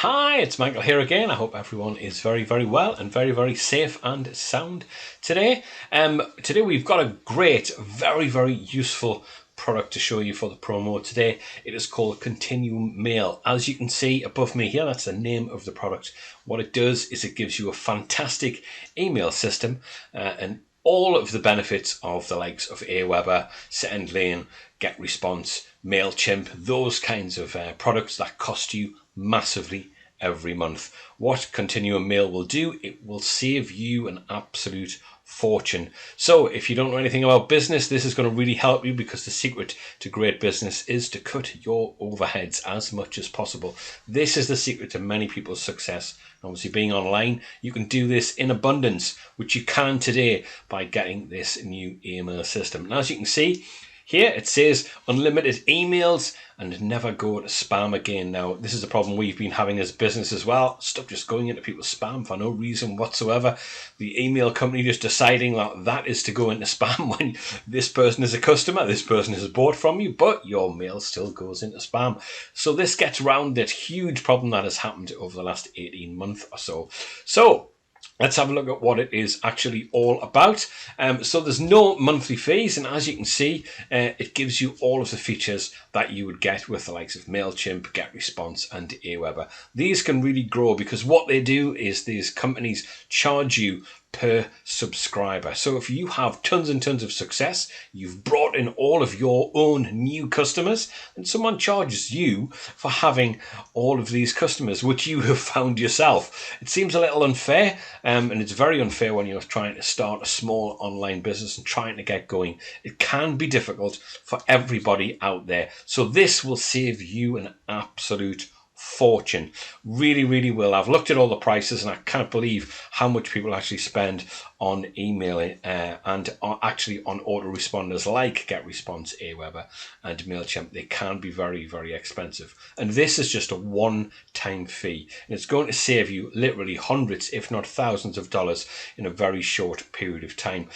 Hi, it's Michael here again. I hope everyone is very well and very safe and sound today. Today we've got a great, very useful product to show you for the promo today. It is called ContinuumMail. As you can see above me here, that's the name of the product. What it does is it gives you a fantastic email system and all of the benefits of the likes of Aweber, SendLane, Get Response, MailChimp, those kinds of products that cost you massively every month. What ContinuumMail will do, it will save you an absolute fortune. So if you don't know anything about business, this is going to really help you, because the secret to great business is to cut your overheads as much as possible. This is the secret to many people's success. Obviously, being online, you can do this in abundance, which you can today by getting this new email system. And as you can see here, it says unlimited emails and never go to spam again. Now, this is a problem we've been having as business as well. Stuff just going into people's spam for no reason whatsoever. The email company just deciding that is to go into spam when this person is a customer, this person has bought from you, but your mail still goes into spam. So this gets around that huge problem that has happened over the last 18 months or so. So let's have a look at what it is actually all about. So there's no monthly fees, and as you can see, it gives you all of the features that you would get with the likes of MailChimp, Get Response and Aweber. These can really grow because what they do is these companies charge you per subscriber. So if you have tons and tons of success, you've brought in all of your own new customers, and someone charges you for having all of these customers, which you have found yourself. It seems a little unfair, and it's very unfair when you're trying to start a small online business and trying to get going. It can be difficult for everybody out there. So this will save you an absolute fortune. Really will. I've looked at all the prices and I can't believe how much people actually spend on emailing and actually on autoresponders like Get Response, Aweber and MailChimp. They can be very expensive, and this is just a one-time fee, and it's going to save you literally hundreds if not thousands of dollars in a very short period of time,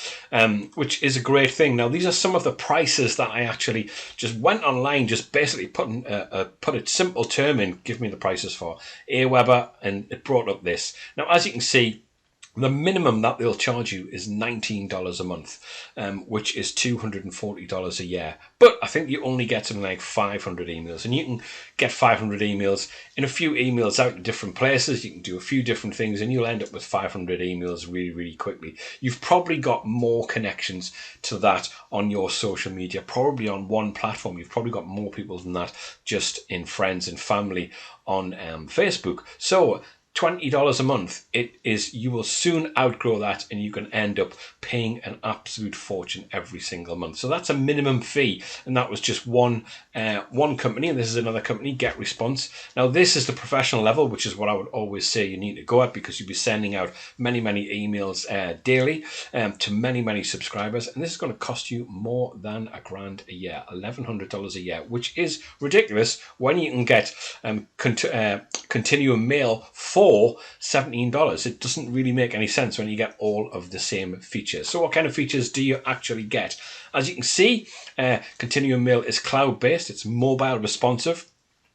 which is a great thing. Now, these are some of the prices that I actually just went online, just basically put a simple term in, give me the prices for Aweber, and it brought up this. Now, as you can see, the minimum that they'll charge you is $19 a month, which is $240 a year. But I think you only get something like 500 emails, and you can get 500 emails in a few emails out to different places. You can do a few different things, and you'll end up with 500 emails really quickly. You've probably got more connections to that on your social media, probably on one platform. You've probably got more people than that just in friends and family on Facebook. So $20 a month, you will soon outgrow that, and you can end up paying an absolute fortune every single month. So that's a minimum fee, and that was just one company, and this is another company, Get Response. Now, this is the professional level, which is what I would always say you need to go at, because you'll be sending out many emails daily to many subscribers, and this is going to cost you more than $1,000 a year, $1,100 a year, which is ridiculous when you can get ContinuumMail for $17. It doesn't really make any sense when you get all of the same features. So what kind of features do you actually get? As you can see, ContinuumMail is cloud-based. It's mobile responsive.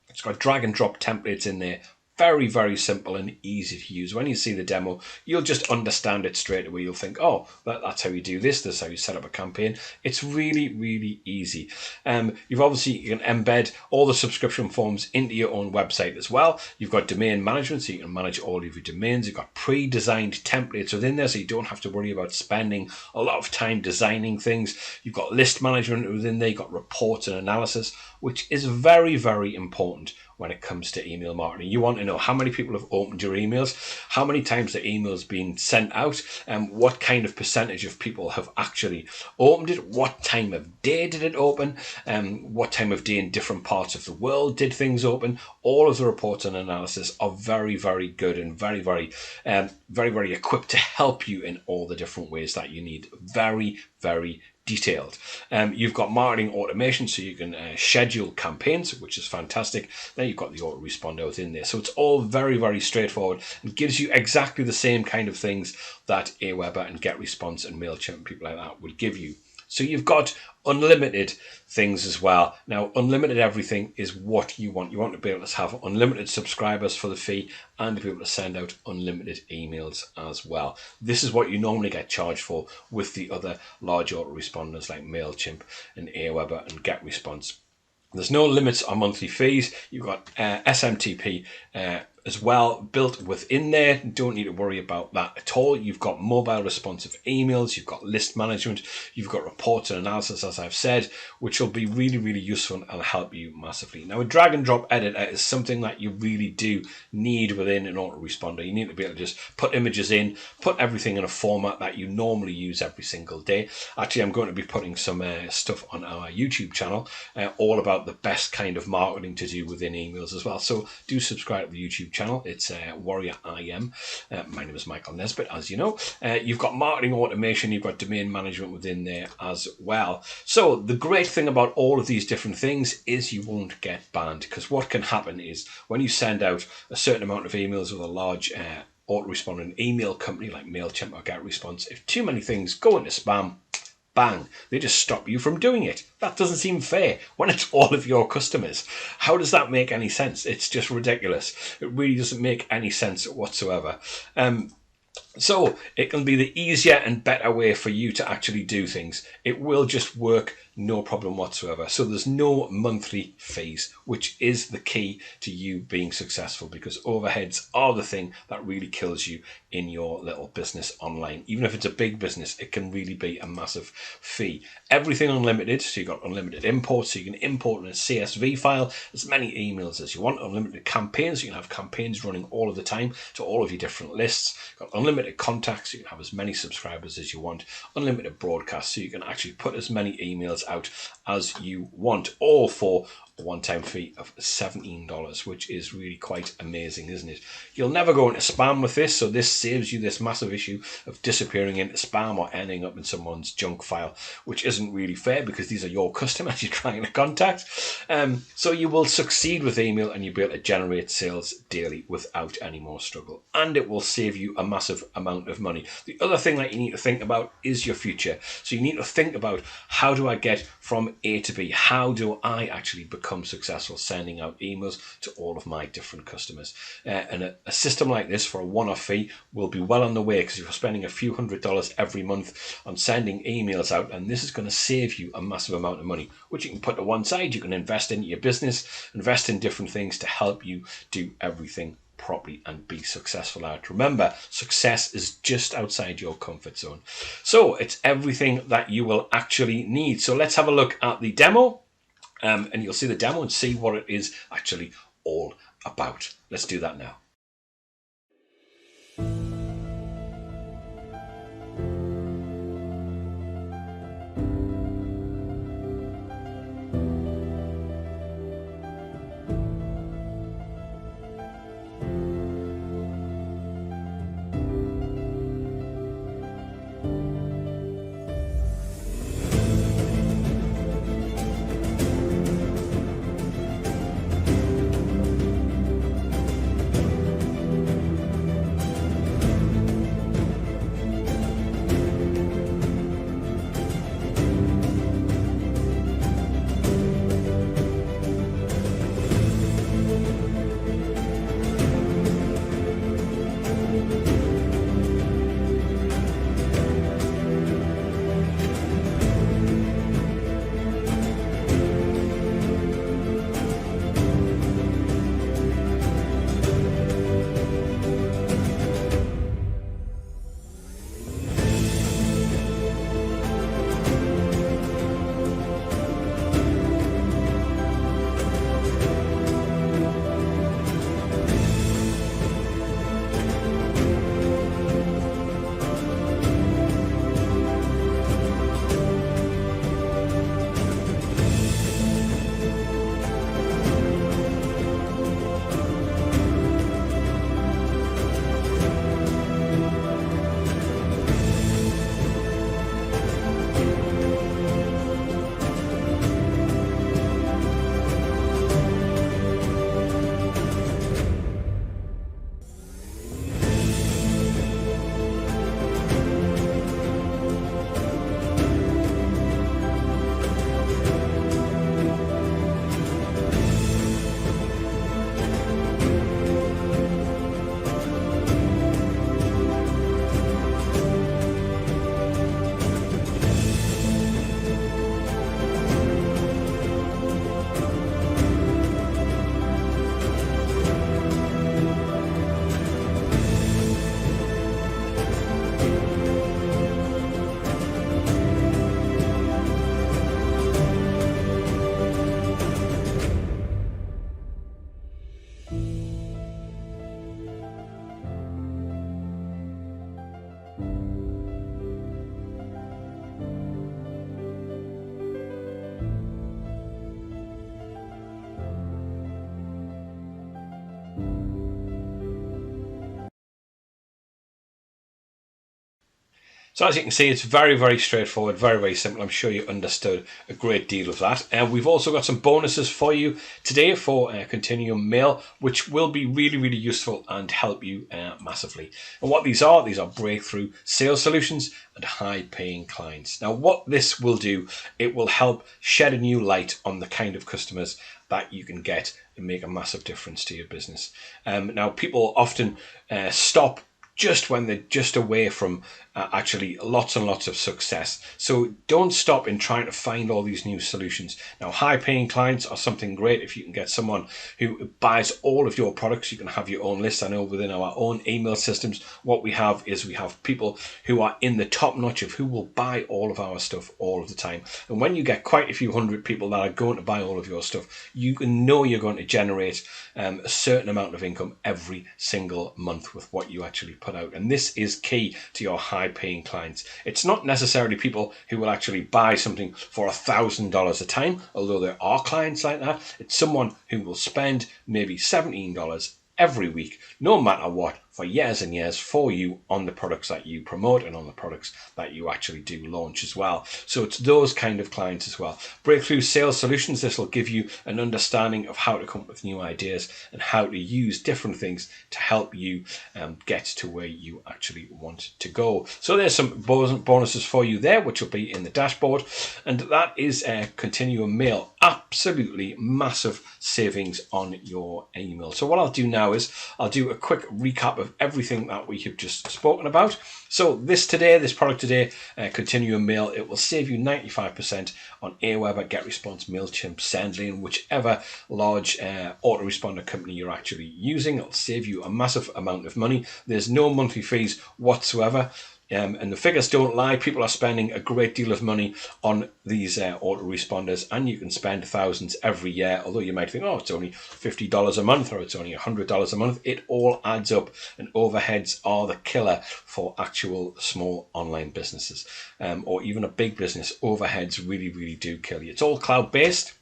It's got drag and drop templates in there. Very simple and easy to use. When you see the demo, you'll just understand it straight away. You'll think, oh, that's how you do this. This is how you set up a campaign. It's really easy. You can embed all the subscription forms into your own website as well. You've got domain management, so you can manage all of your domains. You've got pre-designed templates within there, so you don't have to worry about spending a lot of time designing things. You've got list management within there. You've got reports and analysis, which is very important when it comes to email marketing. You want to know how many people have opened your emails, how many times the email's been sent out, and what kind of percentage of people have actually opened it, what time of day did it open, what time of day in different parts of the world did things open. All of the reports and analysis are very good and very equipped to help you in all the different ways that you need. Very detailed. You've got marketing automation, so you can schedule campaigns, which is fantastic. Then you've got the autoresponder within there. So it's all very straightforward and gives you exactly the same kind of things that Aweber and Get Response and MailChimp and people like that would give you. So you've got unlimited things as well. Now, unlimited everything is what you want. You want to be able to have unlimited subscribers for the fee and to be able to send out unlimited emails as well. This is what you normally get charged for with the other large autoresponders like MailChimp and Aweber and Get Response. There's no limits on monthly fees. You've got SMTP as well built within there. Don't need to worry about that at all. You've got mobile responsive emails, you've got list management, you've got reports and analysis, as I've said, which will be really, really useful and help you massively. Now, a drag and drop editor is something that you really do need within an autoresponder. You need to be able to just put images in, put everything in a format that you normally use every single day. Actually, I'm going to be putting some stuff on our YouTube channel all about the best kind of marketing to do within emails as well. So do subscribe to the YouTube channel. It's Warrior IM. My name is Michael Nesbitt, as you know. You've got marketing automation, you've got domain management within there as well. So the great thing about all of these different things is you won't get banned, because what can happen is when you send out a certain amount of emails with a large autoresponding email company like MailChimp or Get Response, if too many things go into spam, bang, they just stop you from doing it. That doesn't seem fair when it's all of your customers. How does that make any sense? It's just ridiculous. It really doesn't make any sense whatsoever. So it can be the easier and better way for you to actually do things. It will just work, no problem whatsoever. So there's no monthly fees, which is the key to you being successful, because overheads are the thing that really kills you in your little business online. Even if it's a big business, it can really be a massive fee. Everything unlimited, so you've got unlimited imports, so you can import in a CSV file as many emails as you want. Unlimited campaigns, so you can have campaigns running all of the time to all of your different lists. Got unlimited contacts, so you can have as many subscribers as you want. Unlimited broadcasts, so you can actually put as many emails out as you want, all for a one-time fee of $17, which is really quite amazing, isn't it? You'll never go into spam with this, so this saves you this massive issue of disappearing into spam or ending up in someone's junk file, which isn't really fair because these are your customers you're trying to contact. So you will succeed with email and you'll be able to generate sales daily without any more struggle, and it will save you a massive amount of money. The other thing that you need to think about is your future. So you need to think about, how do I get from A to B? How do I actually become successful sending out emails to all of my different customers? And a system like this for a one-off fee will be well on the way, because you're spending a few $100s every month on sending emails out, and this is going to save you a massive amount of money, which you can put to one side. You can invest in your business, invest in different things to help you do everything properly and be successful at it. Remember, success is just outside your comfort zone. So it's everything that you will actually need. So let's have a look at the demo, and you'll see the demo and see what it is actually all about. Let's do that now. So as you can see, it's very, very straightforward, very, very simple. I'm sure you understood a great deal of that. And we've also got some bonuses for you today for ContinuumMail, which will be really, really useful and help you massively. And what these are breakthrough sales solutions and high-paying clients. Now, what this will do, it will help shed a new light on the kind of customers that you can get and make a massive difference to your business. Now, people often stop just when they're just away from actually lots and lots of success. So don't stop in trying to find all these new solutions. Now, high paying clients are something great. If you can get someone who buys all of your products, you can have your own list. I know within our own email systems, what we have people who are in the top notch of who will buy all of our stuff all of the time. And when you get quite a few hundred people that are going to buy all of your stuff, you can know you're going to generate a certain amount of income every single month with what you actually put out. And this is key to your high paying clients. It's not necessarily people who will actually buy something for $1,000 a time, although there are clients like that. It's someone who will spend maybe $17 every week, no matter what, for years and years for you on the products that you promote and on the products that you actually do launch as well. So it's those kind of clients as well. Breakthrough sales solutions, this will give you an understanding of how to come up with new ideas and how to use different things to help you get to where you actually want to go. So there's some bonuses for you there, which will be in the dashboard. And that is ContinuumMail. Absolutely massive savings on your email. So what I'll do now is I'll do a quick recap of everything that we have just spoken about. So this product today, ContinuumMail, it will save you 95% on Aweber, Get Response, MailChimp, Sendly, and whichever large autoresponder company you're actually using. It'll save you a massive amount of money. There's no monthly fees whatsoever. And the figures don't lie. People are spending a great deal of money on these autoresponders, and you can spend thousands every year. Although you might think, oh, it's only $50 a month or it's only $100 a month. It all adds up, and overheads are the killer for actual small online businesses or even a big business. Overheads really, really do kill you. It's all cloud-based.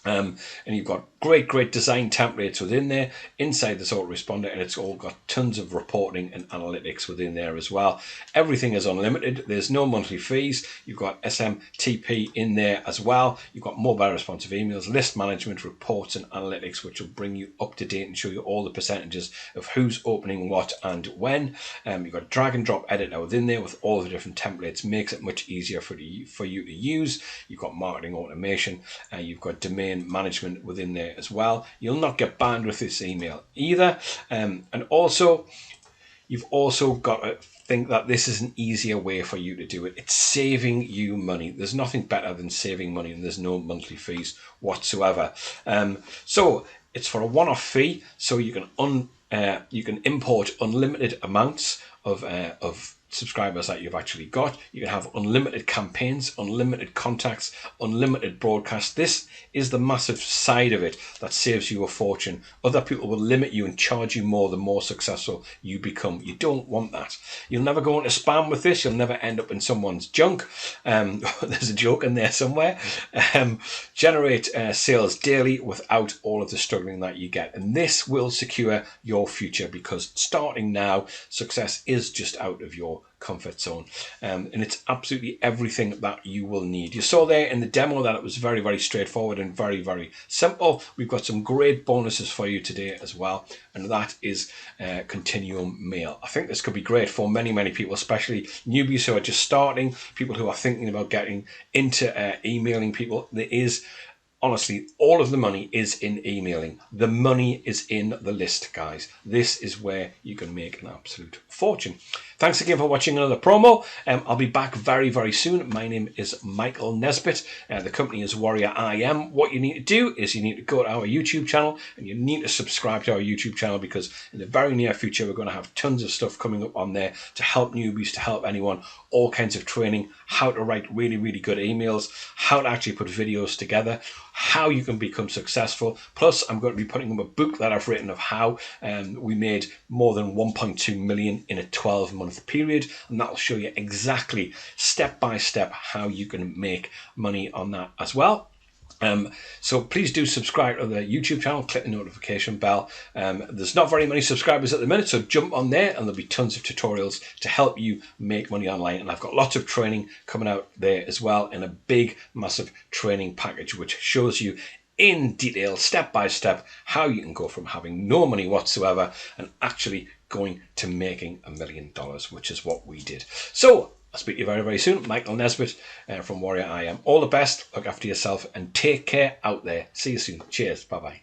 And you've got great design templates within there inside this autoresponder, and it's all got tons of reporting and analytics within there as well. Everything is unlimited. There's no monthly fees. You've got SMTP in there as well. You've got mobile responsive emails, list management, reports, and analytics, which will bring you up to date and show you all the percentages of who's opening what and when. You've got drag and drop editor within there with all the different templates. Makes it much easier for you to use. You've got marketing automation, and you've got domain management within there as well. You'll not get banned with this email either. And also, you've also got to think that this is an easier way for you to do it. It's saving you money. There's nothing better than saving money, and there's no monthly fees whatsoever. So it's for a one-off fee, so you can import unlimited amounts of subscribers that you've actually got. You can have unlimited campaigns, unlimited contacts, unlimited broadcasts. This is the massive side of it that saves you a fortune. Other people will limit you and charge you more the more successful you become. You don't want that. You'll never go into spam with this. You'll never end up in someone's junk. There's a joke in there somewhere. Generate sales daily without all of the struggling that you get. And this will secure your future, because starting now, success is just out of your comfort zone, and it's absolutely everything that you will need. You saw there in the demo that it was very, very straightforward and very, very simple. We've got some great bonuses for you today as well, and that is ContinuumMail. I think this could be great for many, many people, especially newbies who are just starting, people who are thinking about getting into emailing people. There is honestly, all of the money is in emailing. The money is in the list, guys. This is where you can make an absolute fortune. Thanks again for watching another promo. I'll be back very, very soon. My name is Michael Nesbitt. The company is Warrior IM. What you need to do is you need to go to our YouTube channel, and you need to subscribe to our YouTube channel, because in the very near future, we're going to have tons of stuff coming up on there to help newbies, to help anyone, all kinds of training, how to write really, really good emails, how to actually put videos together, how you can become successful. Plus, I'm going to be putting up a book that I've written of how we made more than 1.2 million in a 12-month period, and that'll show you exactly step by step how you can make money on that as well. So please do subscribe to the YouTube channel, click the notification bell. There's not very many subscribers at the minute, so jump on there and there'll be tons of tutorials to help you make money online. And I've got lots of training coming out there as well, in a big, massive training package, which shows you in detail, step by step, how you can go from having no money whatsoever and actually going to making $1 million, which is what we did. So I'll speak to you very, very soon. Michael Nesbitt from Warrior I Am. All the best. Look after yourself and take care out there. See you soon. Cheers. Bye-bye.